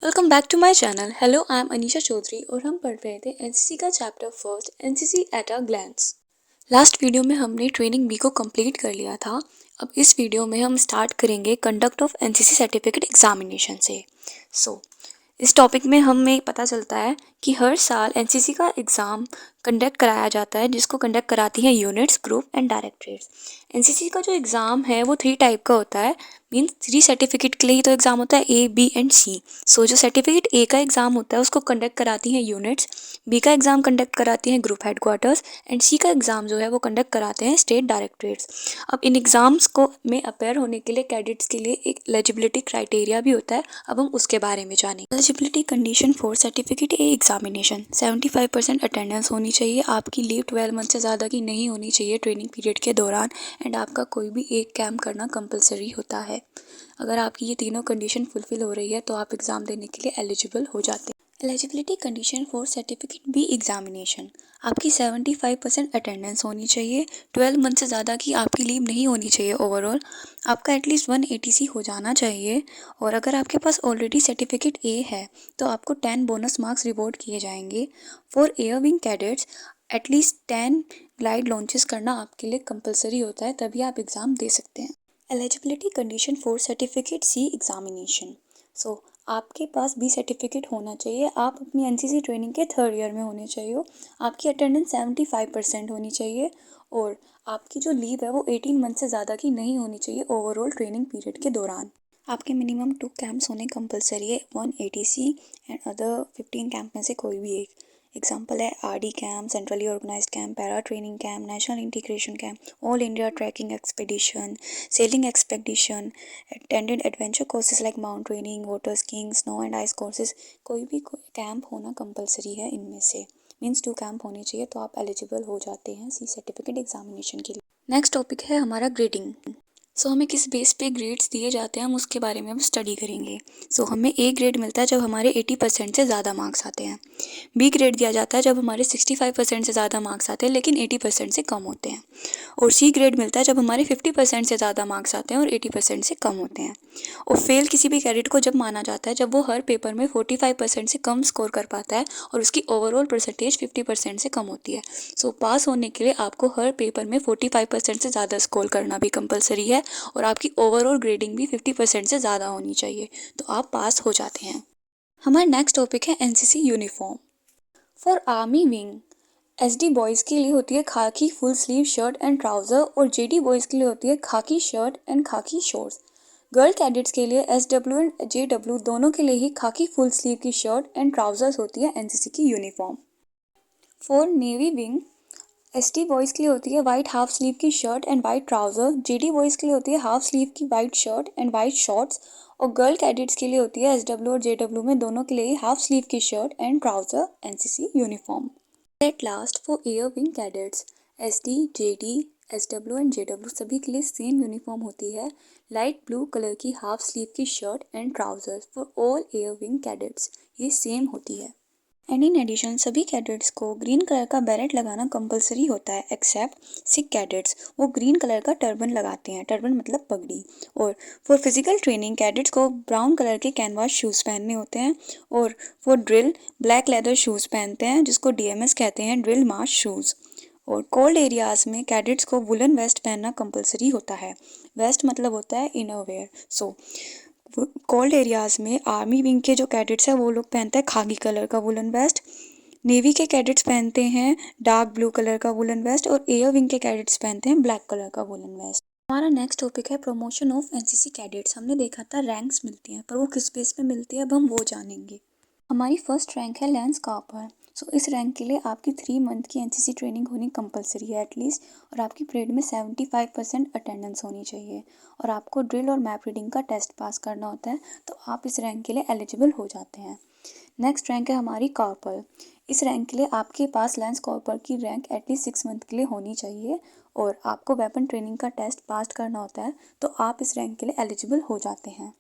Welcome back to my channel. Hello, I am Anisha Chaudhary और हम पढ़ रहे थे एनसीसी का chapter first, NCC at a glance. Last video में हमने ट्रेनिंग बी को कंप्लीट कर लिया था। अब इस वीडियो में हम स्टार्ट करेंगे conduct of NCC certificate examination से। इस टॉपिक में हमें पता चलता है कि हर साल एनसीसी का एग्ज़ाम कंडक्ट कराया जाता है, जिसको कंडक्ट कराती हैं units, group and directorates. NCC का जो एग्ज़ाम है वो 3 टाइप का होता है। मीन्स 3 सर्टिफिकेट के लिए ही तो एग्ज़ाम होता है, ए, बी एंड सी। जो सर्टिफिकेट ए का एग्ज़ाम होता है उसको कंडक्ट कराती हैं यूनिट्स, बी का एग्ज़ाम कंडक्ट कराती हैं ग्रुप हेडक्वार्टर्स एंड सी का एग्ज़ाम जो है वो कंडक्ट कराते हैं स्टेट डायरेक्टरेट्स। अब इन एग्ज़ाम्स को में अपेयर होने के लिए कैडेट्स के लिए एक एलिजिबिलिटी क्राइटेरिया भी होता है। अब हम उसके बारे में जानेंगे। Eligibility condition for certificate A examination: 75% attendance होनी चाहिए, आपकी लीव 12 मंथ से ज़्यादा की नहीं होनी चाहिए ट्रेनिंग पीरियड के दौरान, एंड आपका कोई भी एक कैंप करना कंपलसरी होता है। अगर आपकी ये तीनों कंडीशन फुलफिल हो रही है तो आप एग्ज़ाम देने के लिए एलिजिबल हो जाते हैं। Eligibility condition for certificate B examination: आपकी 75% अटेंडेंस होनी चाहिए, 12 मंथ से ज़्यादा की आपकी लीव नहीं होनी चाहिए ओवरऑल, आपका एटलीस्ट 180C हो जाना चाहिए, और अगर आपके पास ऑलरेडी सर्टिफिकेट ए है तो आपको 10 बोनस मार्क्स रिवॉर्ड किए जाएंगे। For air wing cadets at least 10 glide launches करना आपके लिए कंपलसरी होता है, तभी आप एग्ज़ाम दे सकते हैं। Eligibility condition for certificate C examination: आपके पास बी सर्टिफिकेट होना चाहिए, आप अपनी एनसीसी ट्रेनिंग के 3rd ईयर में होने चाहिए, आपकी अटेंडेंस 75% होनी चाहिए, और आपकी जो लीव है वो 18 मंथ से ज़्यादा की नहीं होनी चाहिए ओवरऑल ट्रेनिंग पीरियड के दौरान। आपके मिनिमम 2 कैंप्स होने कंपलसरी है, 180C एंड अदर 15 कैंप में से कोई भी एक। एग्जाम्पल है RD camp, centrally organised camp, para training camp, national integration camp, all India trekking expedition, sailing expedition, attended adventure courses like mountaineering, water skiing, snow and ice courses. कोई भी camp होना compulsory है इनमें से। Means 2 camp होने चाहिए तो आप एलिजिबल हो जाते हैं सी सर्टिफिकेट एग्जामिनेशन के लिए। नेक्स्ट टॉपिक है हमारा ग्रेडिंग। हमें किस बेस पे ग्रेड्स दिए जाते हैं हम उसके बारे में हम स्टडी करेंगे। हमें ए ग्रेड मिलता है जब हमारे 80% से ज़्यादा मार्क्स आते हैं। बी ग्रेड दिया जाता है जब हमारे 65% से ज़्यादा मार्क्स आते हैं लेकिन 80% से कम होते हैं। और सी ग्रेड मिलता है जब हमारे 50% से ज़्यादा मार्क्स आते हैं और 80% से कम होते हैं। और फेल किसी भी कैडेट को जब माना जाता है जब वो हर पेपर में 45% से कम स्कोर कर पाता है और उसकी ओवरऑल परसेंटेज 50% से कम होती है। पास होने के लिए आपको हर पेपर में 45% से ज़्यादा स्कोर करना भी कंपलसरी है, और आपकी ओवरऑल ग्रेडिंग भी 50% से ज़्यादा होनी चाहिए, तो आप पास हो जाते हैं। हमारा नेक्स्ट टॉपिक है NCC uniform. For army wing, SD boys के लिए होती है खाकी full sleeve shirt and trouser, और जेडी बॉयज़ के लिए होती है खाकी शर्ट एंड खाकी शॉर्ट्स। गर्ल कैडेट्स के लिए एसडब्ल्यू एंड जेडब्ल्यू दोनों के लिए ही खाकी फुल स्लीव की शर्ट एंड ट्राउज़र्स होती है एनसीसी की uniform. For navy wing, ST boys के लिए होती है वाइट हाफ स्लीव की shirt and white trouser, JD boys के लिए होती है हाफ स्लीव की white shirt and white shorts, और गर्ल कैडेट्स के लिए होती है एसडब्ल्यू और जेडब्ल्यू में दोनों के लिए ही हाफ स्लीव की shirt and trouser NCC uniform. At last for air wing cadets, SD, JD, SW and JW सभी के लिए सेम यूनिफॉर्म होती है, लाइट ब्लू कलर की हाफ स्लीव की shirt and trousers for all air wing cadets, ये same होती है। एंड इन एडिशन सभी कैडेट्स को ग्रीन कलर का बैरेट लगाना कंपलसरी होता है एक्सेप्ट सिख कैडेट्स, वो ग्रीन कलर का टर्बन लगाते हैं, टर्बन मतलब पगड़ी। और फॉर फिजिकल ट्रेनिंग कैडेट्स को ब्राउन कलर के कैनवास शूज़ पहनने होते हैं, और for drill black leather shoes पहनते हैं जिसको डीएमएस कहते हैं, ड्रिल मार्च शूज़। और कोल्ड एरियाज़ में कैडेट्स को वुलन वेस्ट पहनना कंपलसरी होता है। वेस्ट मतलब होता है इनर वेयर। कोल्ड एरियाज़ में आर्मी विंग के जो कैडेट्स हैं वो लोग पहनते हैं खाकी कलर का वुलन वेस्ट, नेवी के कैडेट्स पहनते हैं डार्क ब्लू कलर का वुलन वेस्ट, और एयर विंग के कैडेट्स पहनते हैं ब्लैक कलर का वुलन वेस्ट। हमारा नेक्स्ट टॉपिक है प्रमोशन ऑफ एनसीसी कैडेट्स। हमने देखा था रैंक्स मिलती हैं, पर वो किस बेस पे मिलती है अब हम वो जानेंगे। हमारी फर्स्ट रैंक है लैंस कॉर्पोरल। इस रैंक के लिए आपकी 3 मंथ की एनसीसी ट्रेनिंग होनी कंपलसरी है एटलीस्ट, और आपकी परेड में 75% अटेंडेंस होनी चाहिए, और आपको ड्रिल और मैप रीडिंग का टेस्ट पास करना होता है, तो आप इस रैंक के लिए एलिजिबल हो जाते हैं। नेक्स्ट रैंक है हमारी कॉर्पोरल। इस रैंक के लिए आपके पास लैंस कॉर्पोरल की रैंक एटलीस्ट 6 मंथ के लिए होनी चाहिए, और आपको वेपन ट्रेनिंग का टेस्ट पास करना होता है, तो आप इस रैंक के लिए एलिजिबल हो जाते हैं।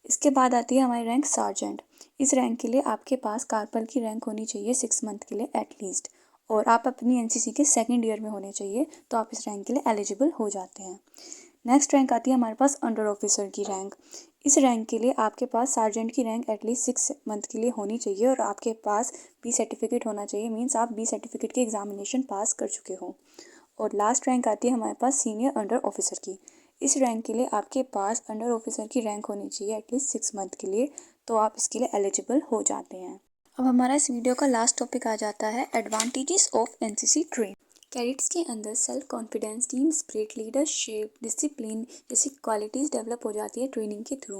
इसके बाद आती है हमारी रैंक सार्जेंट। इस रैंक के लिए आपके पास कॉर्पोरल की रैंक होनी चाहिए 6 मंथ के लिए एटलीस्ट, और आप अपनी एनसीसी के 2nd ईयर में होने चाहिए, तो आप इस रैंक के लिए एलिजिबल हो जाते हैं। नेक्स्ट रैंक आती है हमारे पास अंडर ऑफिसर की रैंक। इस रैंक के लिए आपके पास सार्जेंट की रैंक एटलीस्ट 6 मंथ के लिए होनी चाहिए और आपके पास बी सर्टिफिकेट होना चाहिए, मीन्स आप बी सर्टिफिकेट की एग्जामिनेशन पास कर चुके हो। और लास्ट रैंक आती है हमारे पास सीनियर अंडर ऑफिसर की। इस रैंक के लिए आपके पास अंडर ऑफिसर की रैंक होनी चाहिए एटलीस्ट 6 मंथ के लिए, तो आप इसके लिए एलिजिबल हो जाते हैं। अब हमारा इस वीडियो का लास्ट टॉपिक आ जाता है advantages of NCC train. Cadets के अंदर self confidence, team spirit, leadership, discipline जैसी क्वालिटीज़ डेवलप हो जाती है ट्रेनिंग के थ्रू।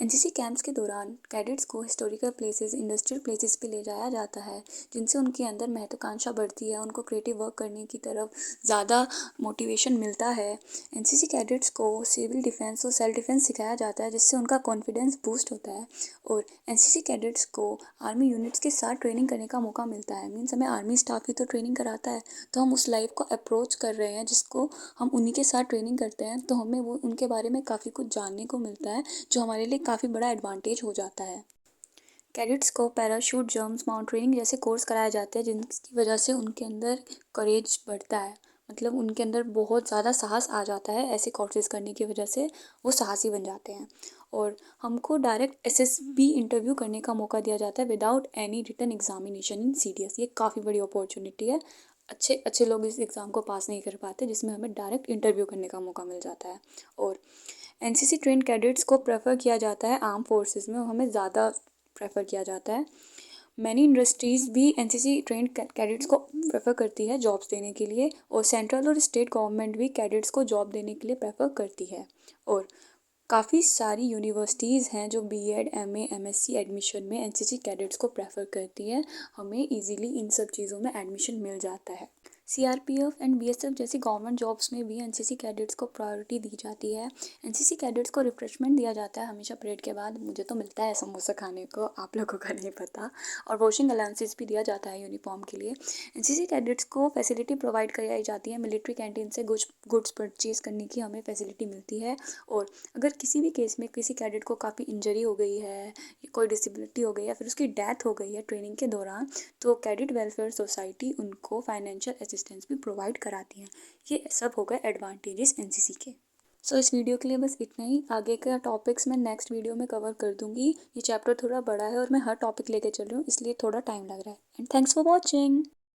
एनसीसी कैंप्स के दौरान कैडेट्स को हिस्टोरिकल प्लेसेस, इंडस्ट्रियल प्लेसेस पे ले जाया जाता है, जिनसे उनके अंदर महत्वाकांक्षा बढ़ती है, उनको क्रिएटिव वर्क करने की तरफ ज़्यादा मोटिवेशन मिलता है। एनसीसी कैडेट्स को सिविल डिफेंस और सेल्फ डिफेंस सिखाया जाता है, जिससे उनका कॉन्फिडेंस बूस्ट होता है। और एनसीसी कैडेट्स को आर्मी यूनिट्स के साथ ट्रेनिंग करने का मौका मिलता है, मीन्स हमें आर्मी स्टाफ ही तो ट्रेनिंग कराता है, तो हम उस लाइफ को अप्रोच कर रहे हैं जिसको हम उन्हीं के साथ ट्रेनिंग करते हैं, तो हमें वो उनके बारे में काफ़ी कुछ जानने को मिलता है, जो हमारे लिए काफ़ी बड़ा एडवांटेज हो जाता है। कैडेट्स को पैराशूट, जंप्स, माउंटेनियरिंग जैसे कोर्स कराए जाते हैं, जिनकी वजह से उनके अंदर करेज बढ़ता है, मतलब उनके अंदर बहुत ज़्यादा साहस आ जाता है। ऐसे कोर्सेज करने की वजह से वो साहसी बन जाते हैं। और हमको डायरेक्ट एसएसबी इंटरव्यू करने का मौका दिया जाता है without any written examination in CDS. ये काफ़ी बड़ी अपॉर्चुनिटी है। अच्छे अच्छे लोग इस एग्ज़ाम को पास नहीं कर पाते, जिसमें हमें डायरेक्ट इंटरव्यू करने का मौका मिल जाता है। और एनसीसी ट्रेन कैडेट्स को प्रेफर किया जाता है आर्म फोर्सेस में, हमें ज़्यादा प्रेफर किया जाता है। मैनी इंडस्ट्रीज़ भी एनसीसी ट्रेन कैडेट्स को प्रेफर करती है जॉब्स देने के लिए, और सेंट्रल और स्टेट गवर्नमेंट भी कैडेट्स को जॉब देने के लिए प्रेफर करती है। और काफ़ी सारी यूनिवर्सिटीज़ हैं जो बीएड, एमए, एमएससी एडमिशन में एनसीसी कैडेट्स को प्रेफर करती है। हमें इजीली इन सब चीज़ों में एडमिशन मिल जाता है। सीआरपीएफ एंड बीएसएफ जैसी गवर्नमेंट जॉब्स में भी एनसीसी कैडेट्स को प्रायोरिटी दी जाती है। एनसीसी कैडेट्स को रिफ्रेशमेंट दिया जाता है हमेशा परेड के बाद। मुझे तो मिलता है समोसा खाने को, आप लोगों का नहीं पता। और वॉशिंग अलाउंसेस भी दिया जाता है यूनिफॉर्म के लिए। एनसीसी कैडेट्स को फैसिलिटी प्रोवाइड कराई जाती है, मिलिट्री कैंटीन से गुड्स परचेज करने की हमें फैसिलिटी मिलती है। और अगर किसी भी केस में किसी कैडेट को काफ़ी इंजरी हो गई है, कोई डिसेबिलिटी हो गई है, फिर उसकी डेथ हो गई है ट्रेनिंग के दौरान, तो कैडेट वेलफेयर सोसाइटी उनको फाइनेंशियल असिस्टेंस भी प्रोवाइड कराती हैं। ये सब हो गए एडवांटेजेस एनसीसी के। सो इस वीडियो के लिए बस इतना ही। आगे का टॉपिक्स मैं नेक्स्ट वीडियो में कवर कर दूंगी। ये चैप्टर थोड़ा बड़ा है और मैं हर टॉपिक लेके चल रही हूँ, इसलिए थोड़ा टाइम लग रहा है। And thanks for watching.